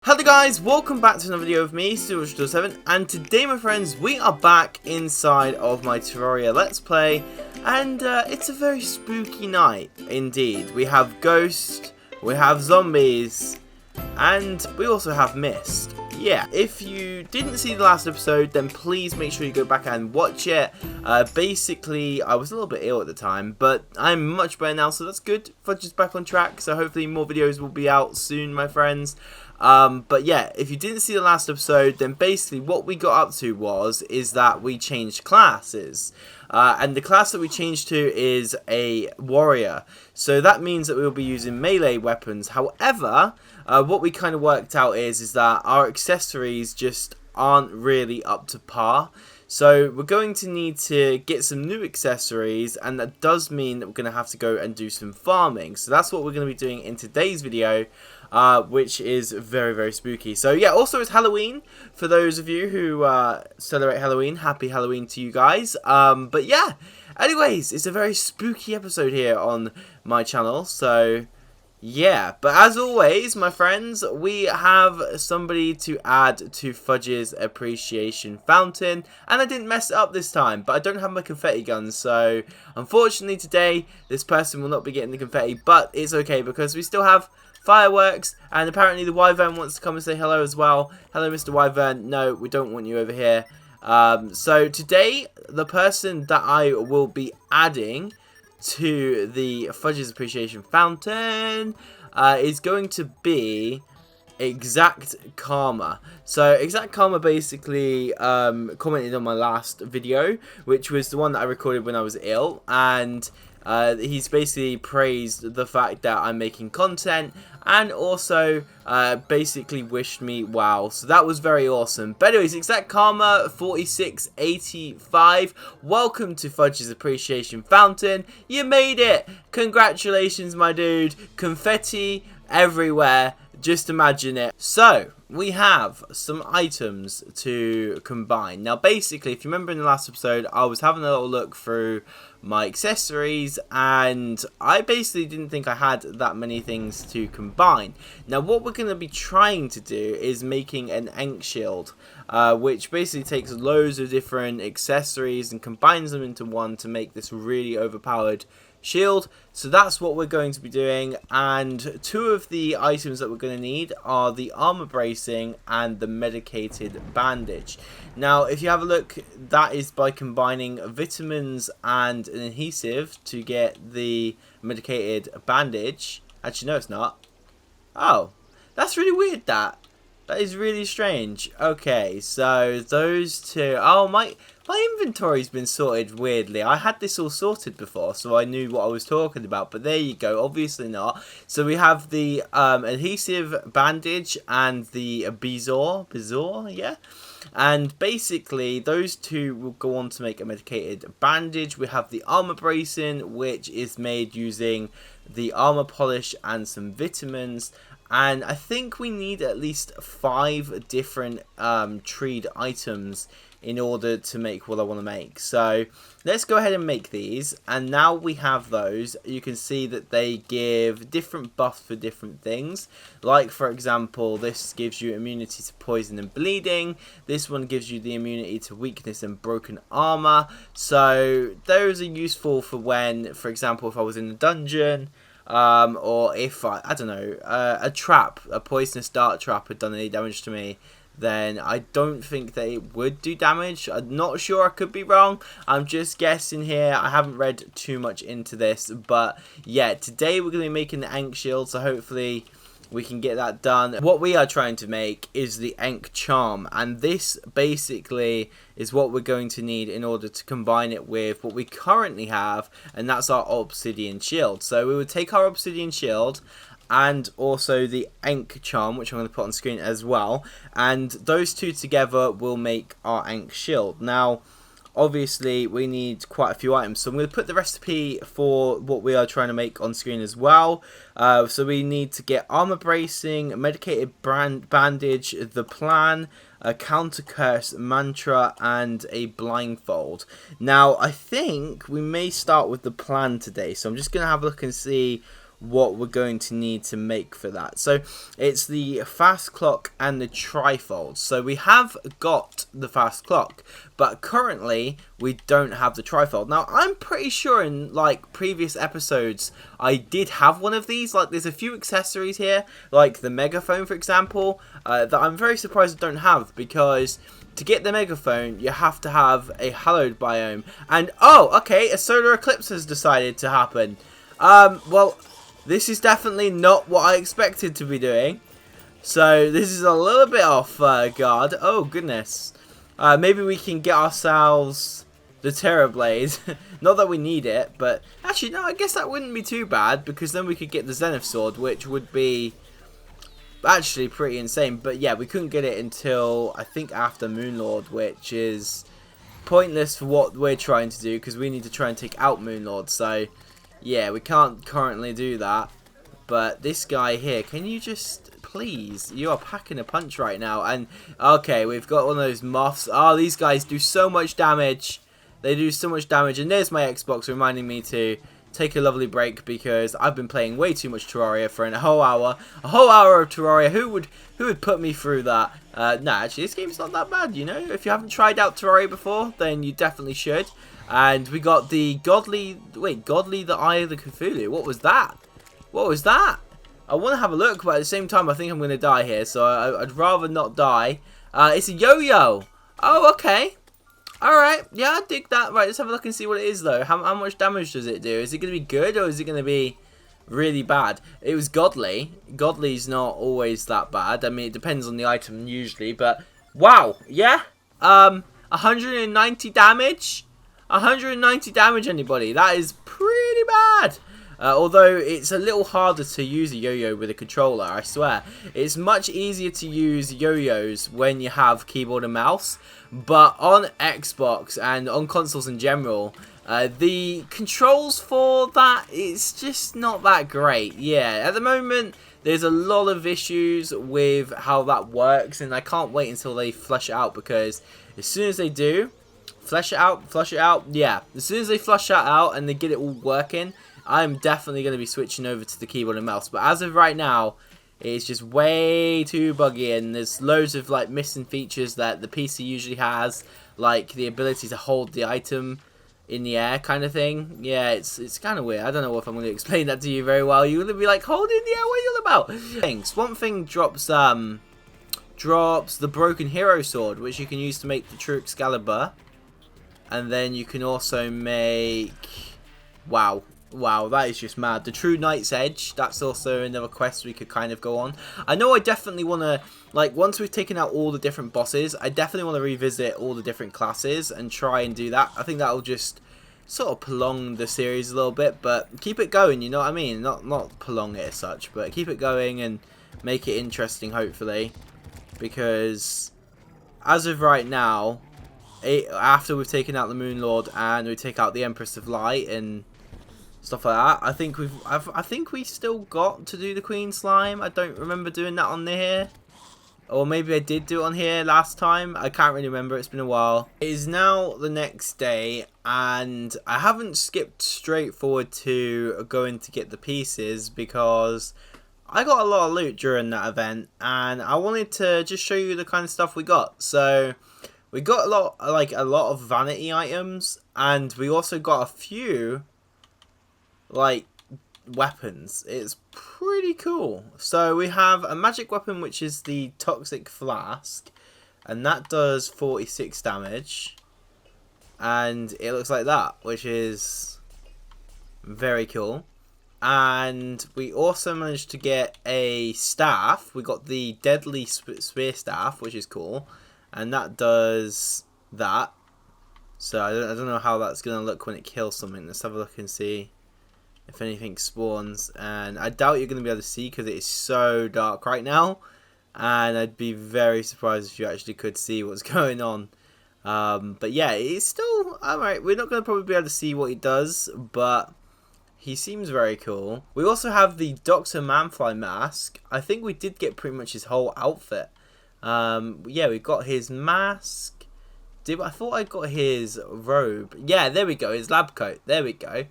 Hello guys, welcome back to another video of me, Stuart7, and today my friends, we are back inside of my Terraria Let's Play, and it's a very spooky night indeed. We have ghosts, we have zombies, and we also have mist. Yeah, if you didn't see the last episode, then please make sure you go back and watch it. Basically, I was a little bit ill at the time, but I'm much better now, so that's good. Fudge is back on track, so hopefully more videos will be out soon, my friends. But yeah, if you didn't see the last episode, then basically what we got up to is that we changed classes. And the class that we changed to is a warrior. So that means that we'll be using melee weapons. However, what we kind of worked out is that our accessories just aren't really up to par. So we're going to need to get some new accessories, and that does mean that we're going to have to go and do some farming. So that's what we're going to be doing in today's video, which is very, very spooky. So yeah, also it's Halloween for those of you who celebrate Halloween. Happy Halloween to you guys. But yeah, anyways, it's a very spooky episode here on my channel. So yeah, but as always, my friends, we have somebody to add to Fudge's appreciation fountain, and I didn't mess it up this time, but I don't have my confetti guns, so unfortunately today, this person will not be getting the confetti, but it's okay because we still have fireworks, and apparently the Wyvern wants to come and say hello as well. Hello, Mr. Wyvern. No, we don't want you over here. So today, the person that I will be adding to the Fudge's appreciation fountain is going to be Exact Karma. So Exact Karma basically commented on my last video, which was the one that I recorded when I was ill, and he's basically praised the fact that I'm making content, and also basically wished me wow. So that was very awesome. But anyways, Exact Karma 4685, welcome to Fudge's appreciation fountain. You made it. Congratulations, my dude. Confetti everywhere. Just imagine it. So we have some items to combine. Now basically, if you remember in the last episode, I was having a little look through my accessories, and I basically didn't think I had that many things to combine. Now what we're going to be trying to do is making an Ankh Shield, which basically takes loads of different accessories and combines them into one to make this really overpowered shield. So that's what we're going to be doing, and two of the items that we're going to need are the armor bracing and the medicated bandage. Now if you have a look, that is by combining vitamins and an adhesive to get the medicated bandage. Actually no, it's not. Oh, that's really weird. That is really strange. Okay, so those two. Oh, my inventory's been sorted weirdly. I had this all sorted before, so I knew what I was talking about. But there you go. Obviously not. So we have the adhesive bandage and the Bizor, yeah. And basically, those two will go on to make a medicated bandage. We have the armor bracing, which is made using the armor polish and some vitamins. And I think we need at least 5 different treed items in order to make what I want to make. So let's go ahead and make these. And now we have those. You can see that they give different buffs for different things. Like, for example, this gives you immunity to poison and bleeding. This one gives you the immunity to weakness and broken armor. So those are useful for when, for example, if I was in a dungeon, or if I don't know, a poisonous dart trap had done any damage to me, then I don't think that it would do damage. I'm not sure, I could be wrong. I'm just guessing here. I haven't read too much into this, but yeah, today we're going to be making the Ankh Shield, so hopefully we can get that done. What we are trying to make is the Ankh Charm, and this basically is what we're going to need in order to combine it with what we currently have, and that's our Obsidian Shield. So we would take our Obsidian Shield and also the Ankh Charm, which I'm going to put on screen as well, and those two together will make our Ankh Shield. Now obviously we need quite a few items, so I'm going to put the recipe for what we are trying to make on screen as well. So we need to get armor bracing, medicated bandage, the plan, a counter curse mantra, and a blindfold. Now I think we may start with the plan today, so I'm just going to have a look and see what we're going to need to make for that. So it's the fast clock and the trifold. So we have got the fast clock, but currently we don't have the trifold. Now I'm pretty sure in like previous episodes I did have one of these. Like there's a few accessories here, like the megaphone for example, that I'm very surprised I don't have, because to get the megaphone you have to have a hallowed biome. And oh, okay, a solar eclipse has decided to happen. Well, this is definitely not what I expected to be doing. So this is a little bit off guard. Oh goodness. Maybe we can get ourselves the Terror Blade. Not that we need it, but actually no, I guess that wouldn't be too bad, because then we could get the Zenith Sword, which would be actually pretty insane. But yeah, we couldn't get it until I think after Moonlord, which is pointless for what we're trying to do, because we need to try and take out Moonlord. So yeah, we can't currently do that. But this guy here, can you just please, you are packing a punch right now. And okay, we've got one of those moths. Oh, these guys do so much damage. They do so much damage. And there's my Xbox reminding me to take a lovely break, because I've been playing way too much Terraria for a whole hour. A whole hour of Terraria. Who would put me through that? Nah, actually, this game's not that bad, you know. If you haven't tried out Terraria before, then you definitely should. And we got the Godly the Eye of the Cthulhu. What was that? What was that? I want to have a look, but at the same time, I think I'm going to die here, so I'd rather not die. It's a yo-yo. Oh, okay. Alright, yeah, I dig that. Right, let's have a look and see what it is, though. How much damage does it do? Is it going to be good, or is it going to be really bad? It was Godly. Godly's not always that bad. I mean, it depends on the item, usually, but wow, yeah? 190 damage? 190 damage, anybody. That is pretty bad. Although it's a little harder to use a yo-yo with a controller, I swear. It's much easier to use yo-yos when you have keyboard and mouse. But on Xbox and on consoles in general, the controls for that, it's just not that great. Yeah, at the moment, there's a lot of issues with how that works. And I can't wait until they flush it out, because as soon as they do, flush it out, yeah. As soon as they flush that out and they get it all working, I'm definitely going to be switching over to the keyboard and mouse. But as of right now, it's just way too buggy, and there's loads of like missing features that the PC usually has, like the ability to hold the item in the air kind of thing. Yeah, it's kind of weird. I don't know if I'm going to explain that to you very well. You're going to be like, hold it in the air, what are you all about? Swamp Thing drops the Broken Hero Sword, which you can use to make the True Excalibur. And then you can also make... Wow, that is just mad. The True Knight's Edge, that's also another quest we could kind of go on. I know I definitely want to, like, once we've taken out all the different bosses, I definitely want to revisit all the different classes and try and do that. I think that'll just sort of prolong the series a little bit, but keep it going, you know what I mean? Not prolong it as such, but keep it going and make it interesting, hopefully. Because as of right now, after we've taken out the Moon Lord and we take out the Empress of Light and stuff like that, I think we still got to do the Queen Slime. I don't remember doing that on here, or maybe I did do it on here last time. I can't really remember. It's been a while. It is now the next day, and I haven't skipped straight forward to going to get the pieces, because I got a lot of loot during that event, and I wanted to just show you the kind of stuff we got. So we got a lot of vanity items, and we also got a few like weapons. It's pretty cool. So we have a magic weapon, which is the Toxic Flask, and that does 46 damage, and it looks like that, which is very cool. And we also managed to get a staff. We got the Deadly Spear Staff, which is cool, and that does that. So I don't know how that's going to look when it kills something. Let's have a look and see if anything spawns. And I doubt you're going to be able to see, because it is so dark right now. And I'd be very surprised if you actually could see what's going on. But yeah, it's still alright. We're not going to probably be able to see what he does, but he seems very cool. We also have the Dr. Manfly mask. I think we did get pretty much his whole outfit. Yeah, we got his mask. I thought I got his robe. Yeah, there we go. His lab coat. There we go.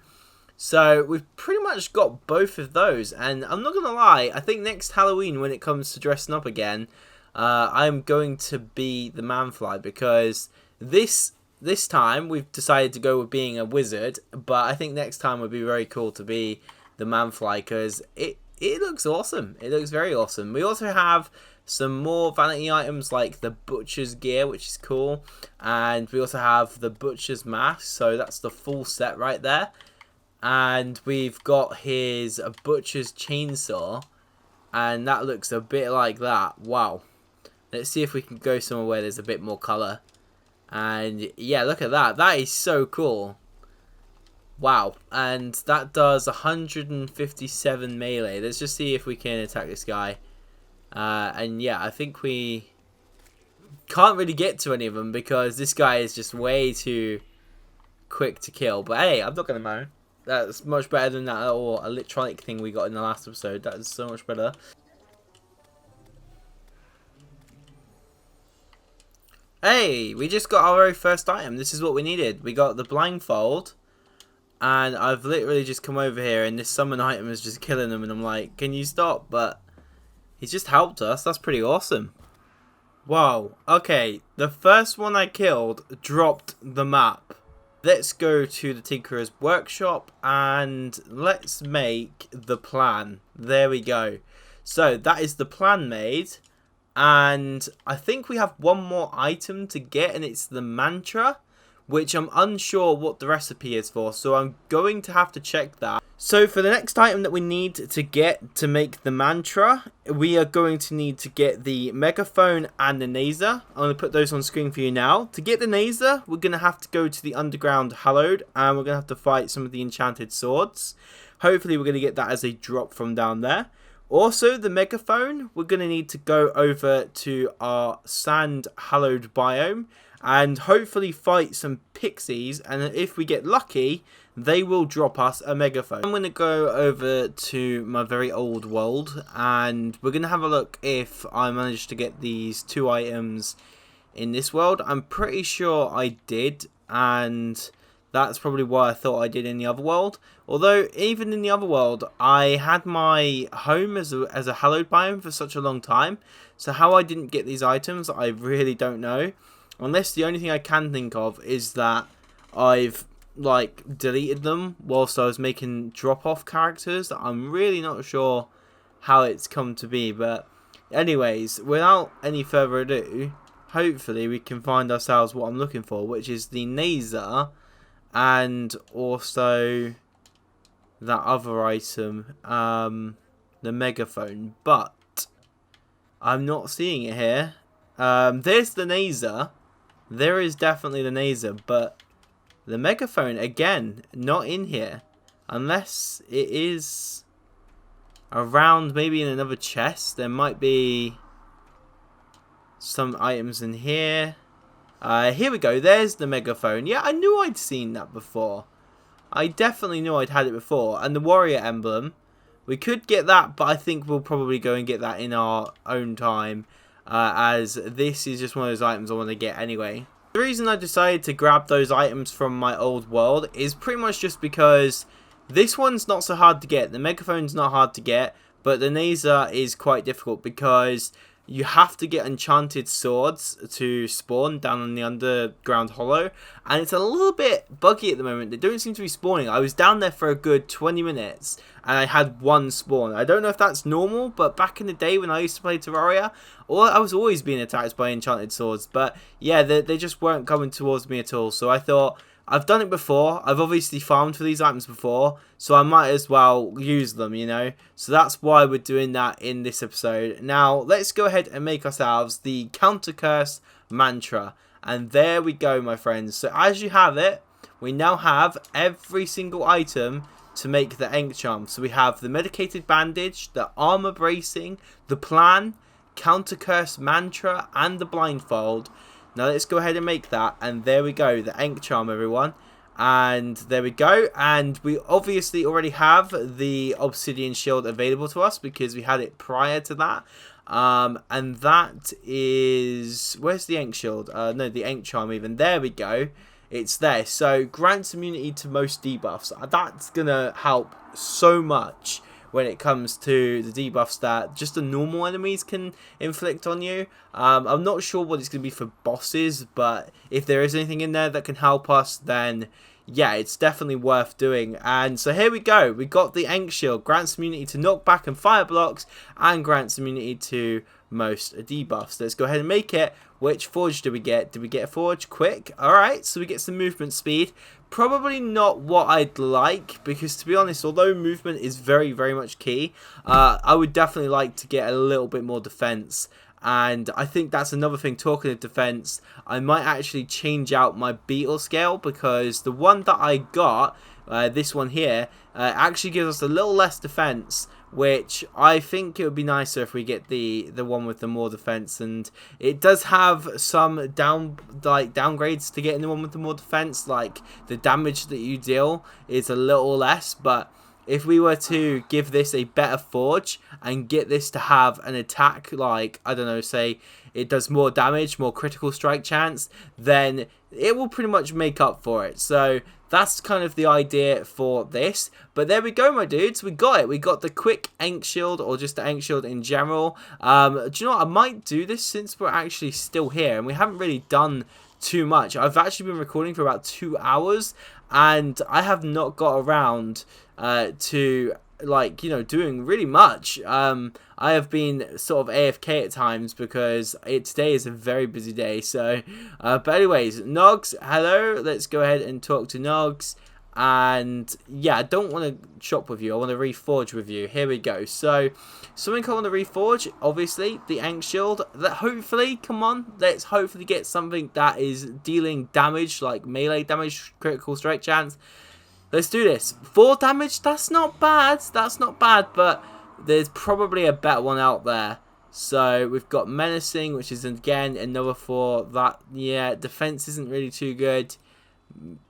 So we've pretty much got both of those, and I'm not gonna lie, I think next Halloween when it comes to dressing up again, I'm going to be the manfly, because this time we've decided to go with being a wizard, but I think next time would be very cool to be the manfly, because it looks awesome. It looks very awesome. We also have some more vanity items like the butcher's gear, which is cool, and we also have the butcher's mask, so that's the full set right there. And we've got his butcher's chainsaw, and that looks a bit like that. Wow. Let's see if we can go somewhere where there's a bit more colour. And yeah, look at that. That is so cool. Wow. And that does 157 melee. Let's just see if we can attack this guy. And yeah, I think we can't really get to any of them because this guy is just way too quick to kill. But hey, I'm not going to moan. That's much better than that little electronic thing we got in the last episode. That is so much better. Hey, we just got our very first item. This is what we needed. We got the blindfold. And I've literally just come over here and this summon item is just killing them. And I'm like, can you stop? But he's just helped us. That's pretty awesome. Wow. Okay, the first one I killed dropped the map. Let's go to the Tinkerer's workshop and let's make the plan. There we go. So that is the plan made. And I think we have one more item to get, and it's the mantra, which I'm unsure what the recipe is for. So I'm going to have to check that. So for the next item that we need to get to make the mantra, we are going to need to get the megaphone and the Nazer. I'm going to put those on screen for you now. To get the Nazer, we're going to have to go to the underground hallowed, and we're going to have to fight some of the enchanted swords. Hopefully we're going to get that as a drop from down there. Also, the megaphone, we're going to need to go over to our sand hallowed biome and hopefully fight some pixies, and if we get lucky, they will drop us a megaphone. I'm going to go over to my very old world and we're going to have a look if I managed to get these two items in this world. I'm pretty sure I did, and that's probably why I thought I did in the other world. Although, even in the other world, I had my home as a hallowed biome for such a long time. So how I didn't get these items, I really don't know. Unless the only thing I can think of is that I've deleted them whilst I was making drop-off characters. I'm really not sure how it's come to be. But anyways, without any further ado, hopefully we can find ourselves what I'm looking for, which is the Nazer. And also that other item, the megaphone, but I'm not seeing it here. There's the Nazer. There is definitely the Nazer, but the megaphone, again, not in here. Unless it is around, maybe in another chest. There might be some items in here. Here we go. There's the megaphone. Yeah, I knew I'd seen that before. I definitely knew I'd had it before. And the warrior emblem. We could get that, but I think we'll probably go and get that in our own time. As this is just one of those items I want to get anyway. The reason I decided to grab those items from my old world is pretty much just because this one's not so hard to get. The megaphone's not hard to get, but the Nazer is quite difficult because you have to get enchanted swords to spawn down in the underground hollow, and it's a little bit buggy at the moment. They don't seem to be spawning. I was down there for a good 20 minutes and I had one spawn. I don't know if that's normal, but back in the day when I used to play Terraria, I was always being attacked by enchanted swords. But yeah, they just weren't coming towards me at all. So I thought, I've done it before. I've obviously farmed for these items before, so I might as well use them, you know. So that's why we're doing that in this episode. Now, let's go ahead and make ourselves the Counter Curse Mantra. And there we go, my friends. So as you have it, we now have every single item to make the Ankh Charm. So we have the Medicated Bandage, the Armor Bracing, the Plan, Counter Curse Mantra, and the Blindfold. Now let's go ahead and make that, and there we go, the Ankh Charm, everyone. And there we go, and we obviously already have the Obsidian Shield available to us because we had it prior to that. And that is, where's the Ankh Shield? No, the Ankh Charm even. There we go. it's there. So grants immunity to most debuffs. That's gonna help so much when it comes to the debuffs that just the normal enemies can inflict on you. I'm not sure what it's going to be for bosses, but if there is anything in there that can help us, then yeah, it's definitely worth doing. And so here we go. We got the Ankh Shield. Grants immunity to knockback and fire blocks, and grants immunity to most debuffs. Let's go ahead and make it. Which forge do we get? Did we get a forge? Quick. Alright, so we get some movement speed. Probably not what I'd like, because to be honest, although movement is very, very much key, I would definitely like to get a little bit more defense. And I think that's another thing, talking of defense, I might actually change out my beetle scale, because the one that I got, this one here, actually gives us a little less defense, which I think it would be nicer if we get the one with the more defense. And it does have some downgrades to getting the one with the more defense, like the damage that you deal is a little less. But if we were to give this a better forge and get this to have an attack, like, I don't know, say it does more damage, more critical strike chance, then it will pretty much make up for it. So that's kind of the idea for this. But there we go, my dudes. We got it. We got the quick Ankh Shield, or just the Ankh Shield in general. Do you know what? I might do this since we're actually still here and we haven't really done too much. I've actually been recording for about 2 hours and I have not got around to, like, you know, doing really much. I have been sort of AFK at times because today is a very busy day. So but anyways, Nogs, hello. Let's go ahead and talk to Nogs. And yeah, I don't want to shop with you, I want to reforge with you. Here we go. So something I want to reforge, obviously the Ankh Shield, that hopefully, come on, let's hopefully get something that is dealing damage, like melee damage, critical strike chance. Let's do this. 4 damage, that's not bad. That's not bad, but there's probably a better one out there. So we've got menacing, which is again another 4. That, yeah, defense isn't really too good.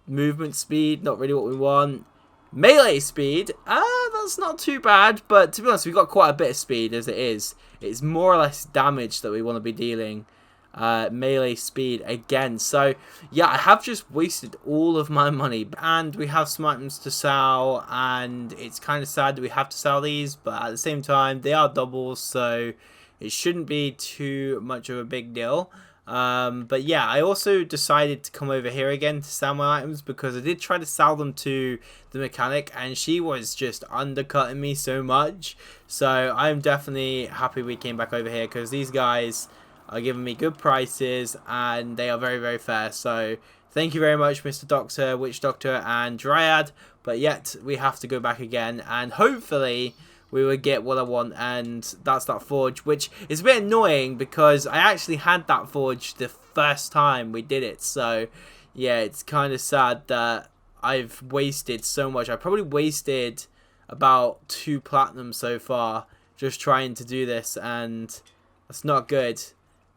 Movement speed, not really what we want. Melee speed, that's not too bad, but to be honest, we've got quite a bit of speed as it is. It's more or less damage that we want to be dealing. Melee speed again. So yeah, I have just wasted all of my money, and we have some items to sell, and it's kind of sad that we have to sell these, but at the same time they are doubles, so it shouldn't be too much of a big deal. But yeah, I also decided to come over here again to sell my items, because I did try to sell them to the mechanic and she was just undercutting me so much. So I'm definitely happy we came back over here, because these guys are giving me good prices and they are very, very fair. So thank you very much, Mr. Doctor, Witch Doctor and Dryad. But yet we have to go back again, and hopefully we would get what I want, and that's that forge, which is a bit annoying because I actually had that forge the first time we did it. So yeah, it's kind of sad that I've wasted so much. I probably wasted about 2 platinum so far just trying to do this, and that's not good.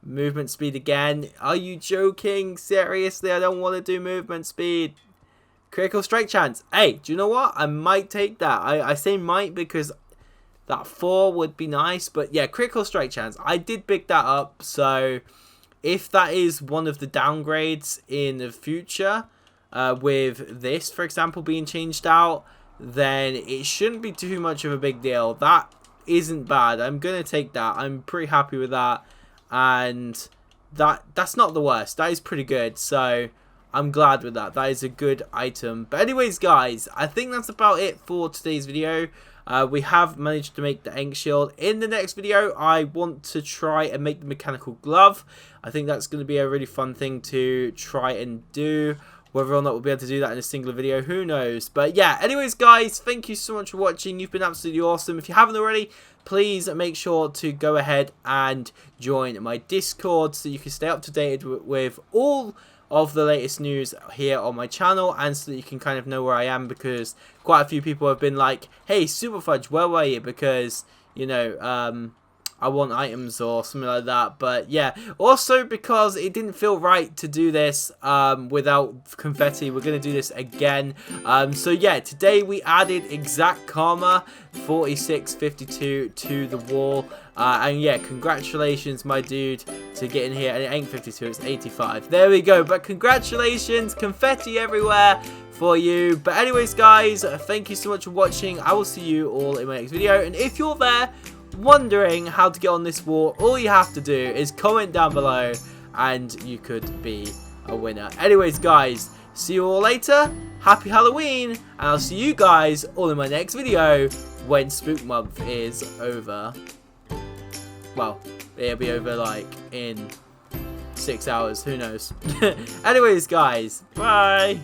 Movement speed again. Are you joking? Seriously, I don't want to do movement speed. Critical strike chance. Hey, do you know what? I might take that. I say might because that 4 would be nice. But yeah, critical strike chance. I did pick that up. So if that is one of the downgrades in the future, with this, for example, being changed out, then it shouldn't be too much of a big deal. That isn't bad. I'm going to take that. I'm pretty happy with that. And that's not the worst. That is pretty good. So I'm glad with that. That is a good item. But anyways, guys, I think that's about it for today's video. We have managed to make the Ankh Shield. In the next video, I want to try and make the mechanical glove. I think that's going to be a really fun thing to try and do. Whether or not we'll be able to do that in a single video, who knows. But yeah, anyways, guys, thank you so much for watching. You've been absolutely awesome. If you haven't already, please make sure to go ahead and join my Discord so you can stay up to date with all of the latest news here on my channel, and so that you can kind of know where I am, because quite a few people have been like, hey, Super Fudge, where were you? Because, you know, I want items or something like that. But yeah, also because it didn't feel right to do this without confetti, we're going to do this again. So yeah, today we added exact karma 4652 to the wall. And yeah, congratulations, my dude, to getting here. And it ain't 52, it's 85. There we go. But congratulations, confetti everywhere for you. But anyways, guys, thank you so much for watching. I will see you all in my next video. And if you're there wondering how to get on this war, all you have to do is comment down below and you could be a winner. Anyways, guys, see you all later. Happy Halloween, and I'll see you guys all in my next video when Spook Month is over. Well, it'll be over like in 6 hours, who knows. Anyways, guys, bye.